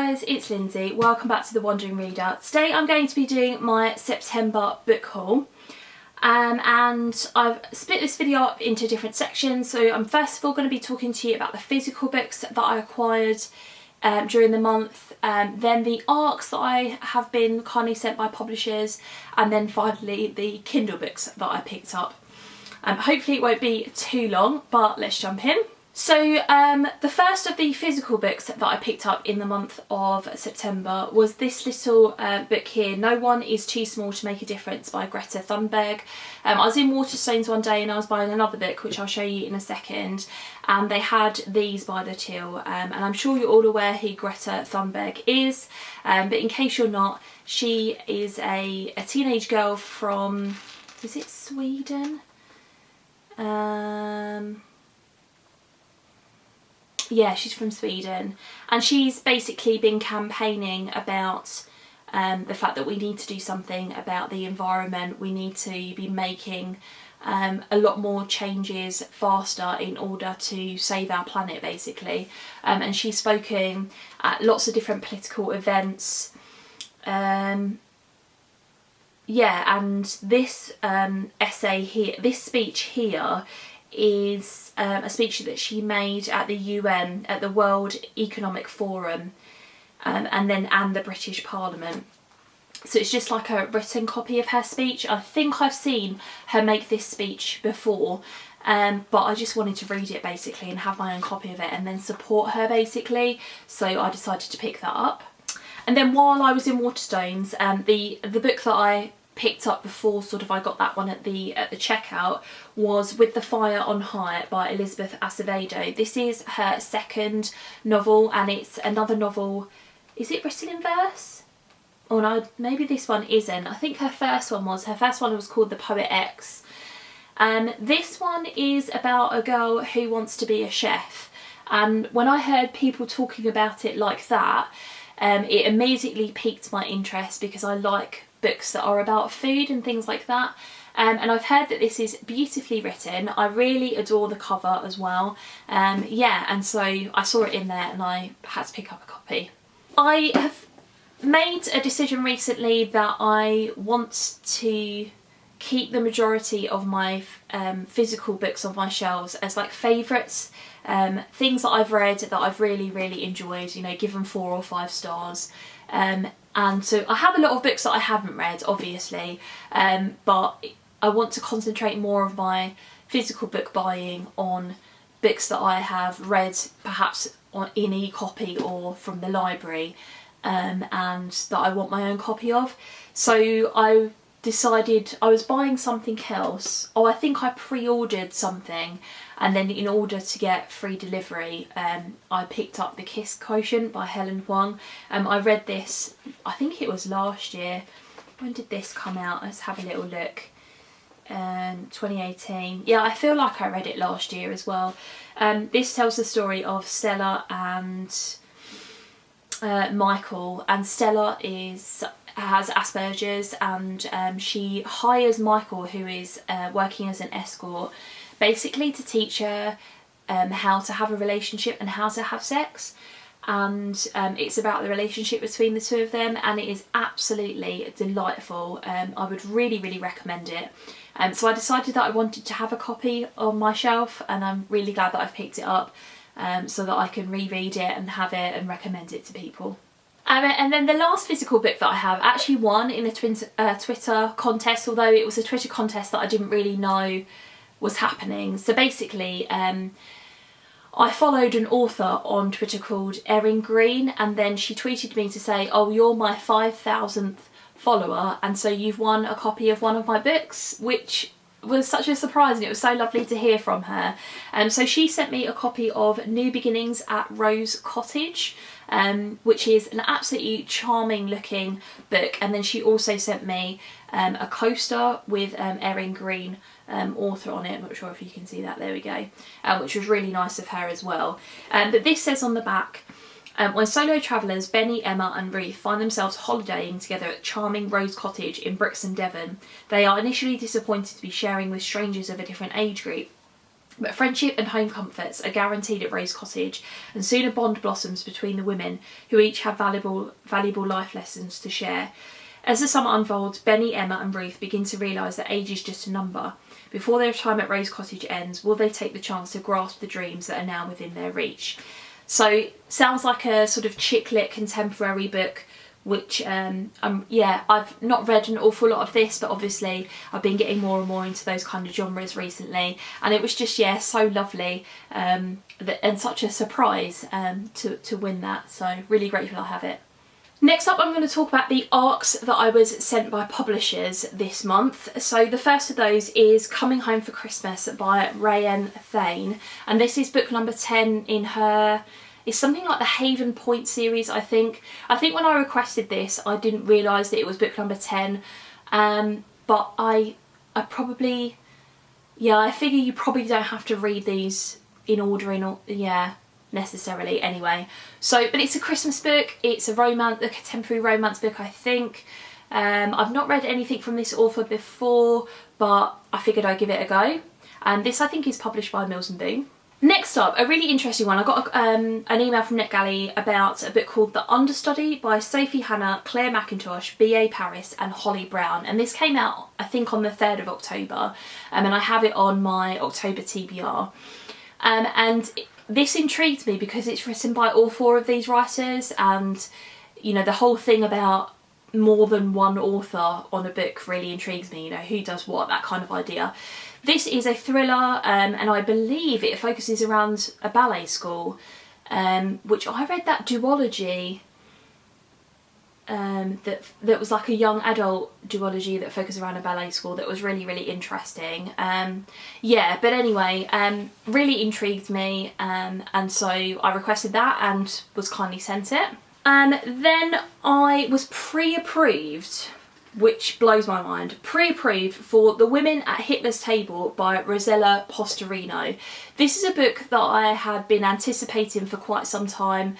guys, it's Lindsay. Welcome back to The Wandering Reader. Today I'm going to be doing my September book haul. And I've split this video up into different sections. So I'm first of all going to be talking to you about the physical books that I acquired during the month, then the ARCs that I have been kindly sent by publishers, and then finally the Kindle books that I picked up. Hopefully it won't be too long, but let's jump in. So the first of the physical books that I picked up in the month of September was this little book here, No One Is Too Small to Make a Difference by Greta Thunberg. I was in Waterstones one day and I was buying another book, which I'll show you in a second, and they had these by the till, and I'm sure you're all aware who Greta Thunberg is, but in case you're not, she is a teenage girl from, is it Sweden? Yeah, she's from Sweden, and she's basically been campaigning about the fact that we need to do something about the environment. We need to be making a lot more changes faster in order to save our planet, basically. And she's spoken at lots of different political events. Yeah, and this essay here, this speech here, is a speech that she made at the UN, at the World Economic Forum, and the British Parliament. So it's just like a written copy of her speech. I think I've seen her make this speech before, but I just wanted to read it basically and have my own copy of it and then support her basically. So I decided to pick that up. And then while I was in Waterstones, the book that I picked up before I got that one at the checkout was With the Fire on High by Elizabeth Acevedo. This is her second novel, and it's another novel. Is it written in verse? Oh no, maybe this one isn't. I think her first one was. Her first one was called The Poet X. This one is about a girl who wants to be a chef, and when I heard people talking about it like that, it immediately piqued my interest because I like books that are about food and things like that, and I've heard that this is beautifully written. I really adore the cover as well. Yeah, and so I saw it in there and I had to pick up a copy. I have made a decision recently that I want to keep the majority of my physical books on my shelves as like favourites, things that I've read that I've really enjoyed, you know, give them 4 or 5 stars. And so I have a lot of books that I haven't read, obviously, but I want to concentrate more of my physical book buying on books that I have read, perhaps in e-copy or from the library, and that I want my own copy of. So I decided I was buying something else. Oh, I think I pre-ordered something, and then in order to get free delivery, I picked up The Kiss Quotient by Helen Huang. I read this, I think it was last year. When did this come out? Let's have a little look. 2018. Yeah, I feel like I read it last year as well. This tells the story of Stella and Michael, and Stella has Asperger's, and she hires Michael, who is working as an escort, basically to teach her how to have a relationship and how to have sex. And it's about the relationship between the two of them, and it is absolutely delightful. I would really recommend it. So I decided that I wanted to have a copy on my shelf, and I'm really glad that I've picked it up, so that I can reread it and have it and recommend it to people. And then the last physical book that I have actually won in a Twitter contest, although it was a Twitter contest that I didn't really know was happening. So basically, I followed an author on Twitter called Erin Green, and then she tweeted me to say, oh, you're my 5,000th follower, and so you've won a copy of one of my books, which was such a surprise, and it was so lovely to hear from her. So she sent me a copy of New Beginnings at Rose Cottage, which is an absolutely charming looking book, and then she also sent me a coaster with Erin Green author on it. I'm not sure if you can see that, there we go, which was really nice of her as well. But this says on the back, when solo travellers Benny, Emma and Ruth find themselves holidaying together at charming Rose Cottage in Brixton, Devon, they are initially disappointed to be sharing with strangers of a different age group. But friendship and home comforts are guaranteed at Rose Cottage, and soon a bond blossoms between the women, who each have valuable life lessons to share. As the summer unfolds, Benny, Emma and Ruth begin to realise that age is just a number. Before their time at Rose Cottage ends, will they take the chance to grasp the dreams that are now within their reach? So, sounds like a sort of chick lit contemporary book, which, yeah, I've not read an awful lot of this, but obviously I've been getting more and more into those kind of genres recently, and it was just, yeah, so lovely, and such a surprise to win that, so really grateful I have it. Next up, I'm going to talk about the ARCs that I was sent by publishers this month. So the first of those is Coming Home for Christmas by Rayanne Thane, and this is book number 10 in her, it's something like the Haven Point series, I think. I think when I requested this, I didn't realise that it was book number 10, but I probably, yeah, I figure you probably don't have to read these in order, yeah, necessarily anyway. So, but it's a Christmas book, it's a contemporary romance book, I think. I've not read anything from this author before, but I figured I'd give it a go. And this, I think, is published by Mills and Boon. Next up, a really interesting one. I got an email from NetGalley about a book called The Understudy by Sophie Hannah, Claire McIntosh, B.A. Paris and Holly Brown. And this came out, I think, on the 3rd of October. And I have it on my October TBR. And this intrigued me because it's written by all 4 of these writers, and, you know, the whole thing about more than one author on a book really intrigues me, you know, who does what, that kind of idea. This is a thriller, and I believe it focuses around a ballet school, which I read that duology, that was like a young adult duology that focused around a ballet school that was really, really interesting. Yeah, but anyway, really intrigued me, and so I requested that and was kindly sent it. Then I was pre-approved, which blows my mind, pre-approved for The Women at Hitler's Table by Rosella Postorino. This is a book that I had been anticipating for quite some time.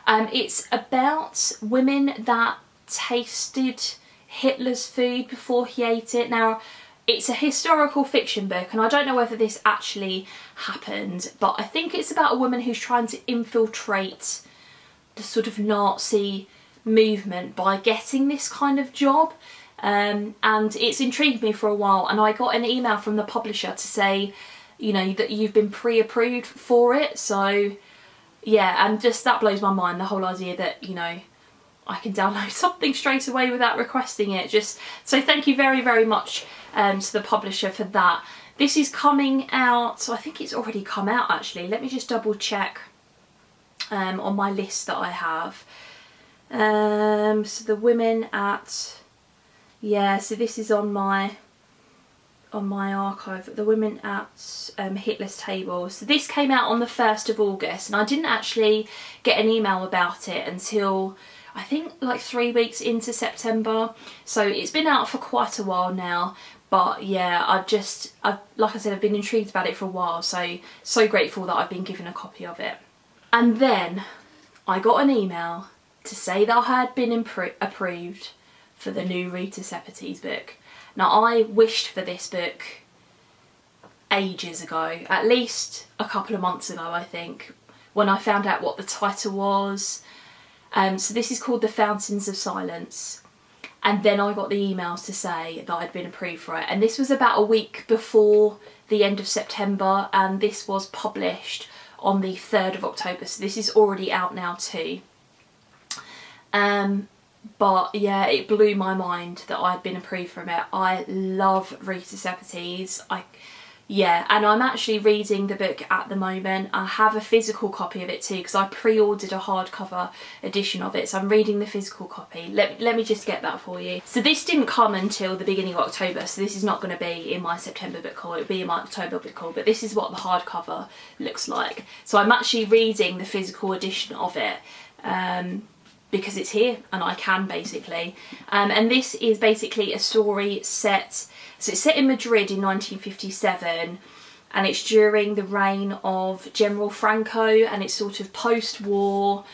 It's about women that tasted Hitler's food before he ate it. Now, it's a historical fiction book, and I don't know whether this actually happened, but I think it's about a woman who's trying to infiltrate the sort of Nazi movement by getting this kind of job. And it's intrigued me for a while, and I got an email from the publisher to say, you know, that you've been pre-approved for it. So yeah, and just that blows my mind, the whole idea that, you know, I can download something straight away without requesting it. Just so thank you very, very much to the publisher for that. This is coming out, so I think it's already come out actually. Let me just double check on my list that I have. So The Women at, yeah, so this is on my archive, The Women at Hitler's Table. So this came out on the 1st of August, and I didn't actually get an email about it until I think like 3 weeks into September. So it's been out for quite a while now, but yeah, I've like I said, I've been intrigued about it for a while, so grateful that I've been given a copy of it. And then I got an email to say that I had been approved for the new Rita Sepetys book. Now, I wished for this book ages ago, at least a couple of months ago, I think, when I found out what the title was. So this is called The Fountains of Silence. And then I got the emails to say that I'd been approved for it. And this was about a week before the end of September, and this was published on the 3rd of October. So this is already out now too. But yeah, it blew my mind that I'd been approved from it. I love Rita Sepetys. Yeah, and I'm actually reading the book at the moment. I have a physical copy of it too, because I pre-ordered a hardcover edition of it, so I'm reading the physical copy. Let me just get that for you. So this didn't come until the beginning of October, so this is not going to be in my September book haul, it'll be in my October book haul, but this is what the hardcover looks like. So I'm actually reading the physical edition of it, because it's here and I can, basically. And this is basically a story set, so it's set in Madrid in 1957, and it's during the reign of General Franco, and it's sort of post-war.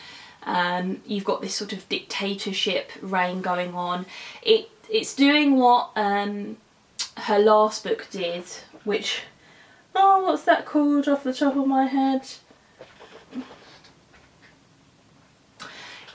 You've got this sort of dictatorship reign going on. It's doing what her last book did, which Oh, what's that called off the top of my head?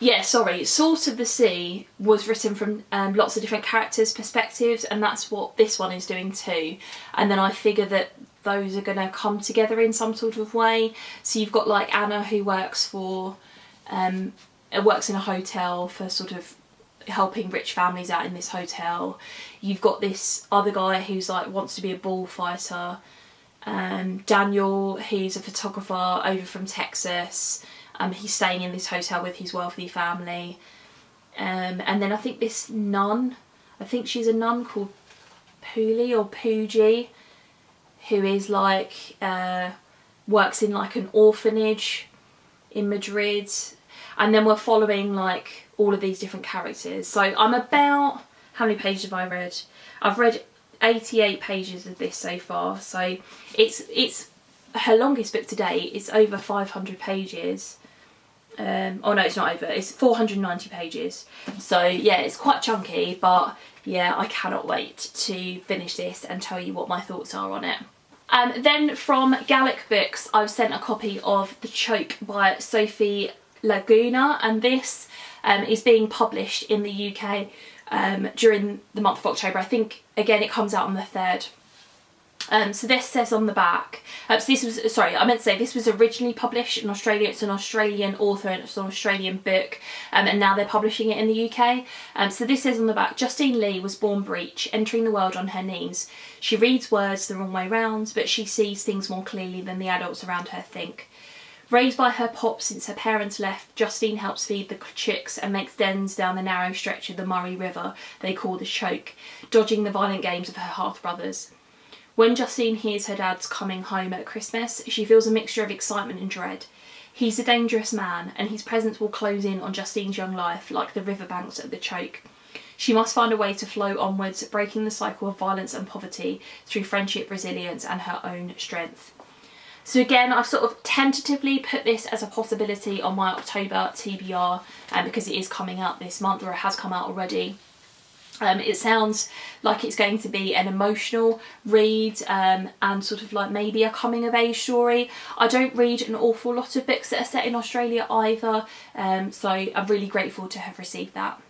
Yeah, sorry, Salt of the Sea was written from lots of different characters' perspectives, and that's what this one is doing too. And then I figure that those are going to come together in some sort of way. So you've got like Anna, who works in a hotel for sort of helping rich families out in this hotel. You've got this other guy who's like wants to be a bullfighter. Daniel, he's a photographer over from Texas. He's staying in this hotel with his wealthy family. And then I think this nun, I think she's a nun called Puli or Pooji, who is like, works in like an orphanage in Madrid. And then we're following like all of these different characters. So I'm about, how many pages have I read? I've read 88 pages of this so far. So it's her longest book to date. It's over 500 pages. Oh no, it's not over, it's 490 pages. So yeah, it's quite chunky, but yeah, I cannot wait to finish this and tell you what my thoughts are on it. Then from Gallic Books, I was sent a copy of The Choke by Sophie Laguna, and this is being published in the UK during the month of October. I think, again, it comes out on the 3rd. So this says on the back, so this was, sorry, I meant to say this was originally published in Australia. It's an Australian author and it's an Australian book, and now they're publishing it in the UK. So this says on the back, Justine Lee was born breech, entering the world on her knees. She reads words the wrong way round, but she sees things more clearly than the adults around her think. Raised by her pop since her parents left, Justine helps feed the chicks and makes dens down the narrow stretch of the Murray River they call the Choke, dodging the violent games of her half-brothers. When Justine hears her dad's coming home at Christmas, she feels a mixture of excitement and dread. He's a dangerous man, and his presence will close in on Justine's young life like the riverbanks at the Choke. She must find a way to flow onwards, breaking the cycle of violence and poverty through friendship, resilience and her own strength. So again, I've sort of tentatively put this as a possibility on my October TBR, because it is coming out this month, or it has come out already. It sounds like it's going to be an emotional read, and sort of like maybe a coming of age story. I don't read an awful lot of books that are set in Australia either, so I'm really grateful to have received that.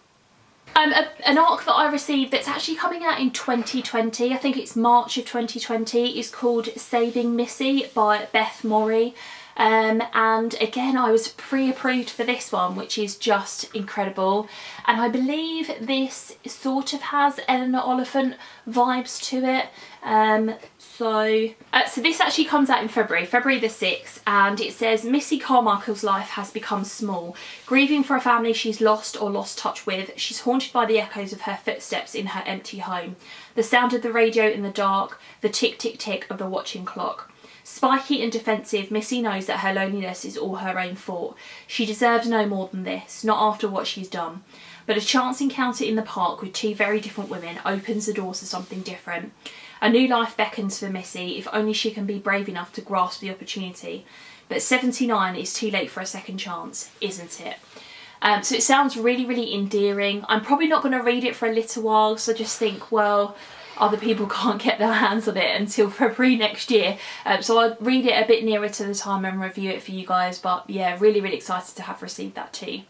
An arc that I received that's actually coming out in 2020, I think it's March of 2020, is called Saving Missy by Beth Morrey. And again, I was pre-approved for this one, which is just incredible. And I believe this sort of has Eleanor Oliphant vibes to it. So this actually comes out in February the 6th, and it says Missy Carmichael's life has become small. Grieving for a family she's lost or lost touch with, she's haunted by the echoes of her footsteps in her empty home. The sound of the radio in the dark, the tick tick tick of the watching clock. Spiky and defensive, Missy knows that her loneliness is all her own fault. She deserves no more than this, not after what she's done. But a chance encounter in the park with two very different women opens the doors to something different. A new life beckons for Missy, if only she can be brave enough to grasp the opportunity. But 79 is too late for a second chance, isn't it? So it sounds really, really endearing. I'm probably not going to read it for a little while, so I just think, well, other people can't get their hands on it until February next year. So I'll read it a bit nearer to the time and review it for you guys. But yeah, really, really excited to have received that too.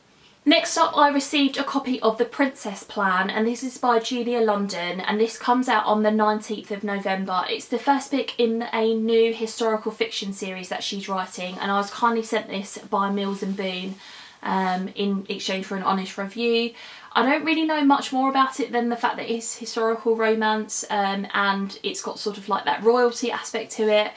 Next up, I received a copy of The Princess Plan, and this is by Julia London, and this comes out on the 19th of November. It's the first book in a new historical fiction series that she's writing, and I was kindly sent this by Mills and Boon in exchange for an honest review. I don't really know much more about it than the fact that it's historical romance, and it's got sort of like that royalty aspect to it.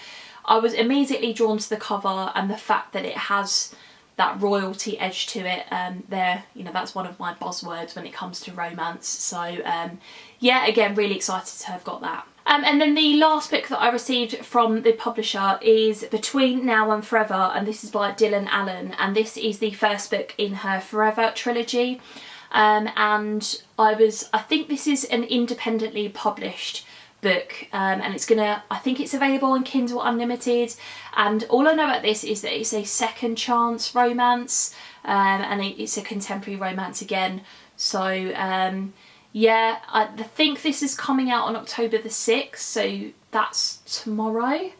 I was immediately drawn to the cover and the fact that it has that royalty edge to it. That's one of my buzzwords when it comes to romance. So yeah, again, really excited to have got that. And then the last book that I received from the publisher is Between Now and Forever, and this is by Dylan Allen, and this is the first book in her Forever trilogy. And I think this is an independently published book, and I think it's available on Kindle Unlimited, and all I know about this is that it's a second chance romance, and it's a contemporary romance again. So yeah, I think this is coming out on October the 6th, so that's tomorrow.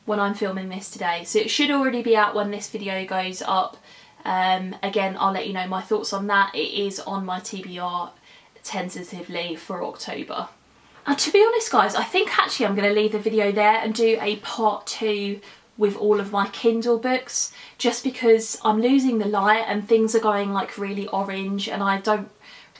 when I'm filming this today, so it should already be out when this video goes up. Again, I'll let you know my thoughts on that. It is on my TBR tentatively for October. And to be honest guys, I think actually I'm going to leave the video there and do a part 2 with all of my Kindle books, just because I'm losing the light and things are going like really orange and I don't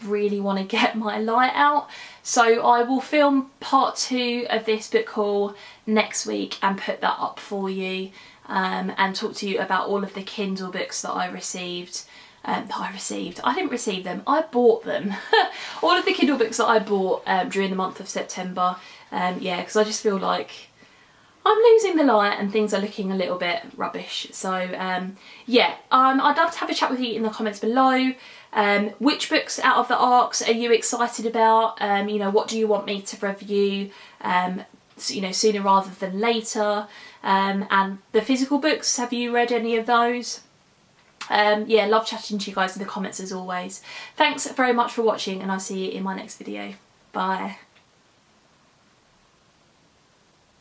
really want to get my light out. So I will film part 2 of this book haul next week and put that up for you, and talk to you about all of the Kindle books that I received. I didn't receive them, I bought them. All of the Kindle books that I bought during the month of September. Yeah, because I just feel like I'm losing the light and things are looking a little bit rubbish. So yeah, I'd love to have a chat with you in the comments below. Which books out of the ARCs are you excited about? You know, what do you want me to review, you know, sooner rather than later? And the physical books, have you read any of those? Yeah, love chatting to you guys in the comments as always. Thanks very much for watching and I'll see you in my next video. Bye.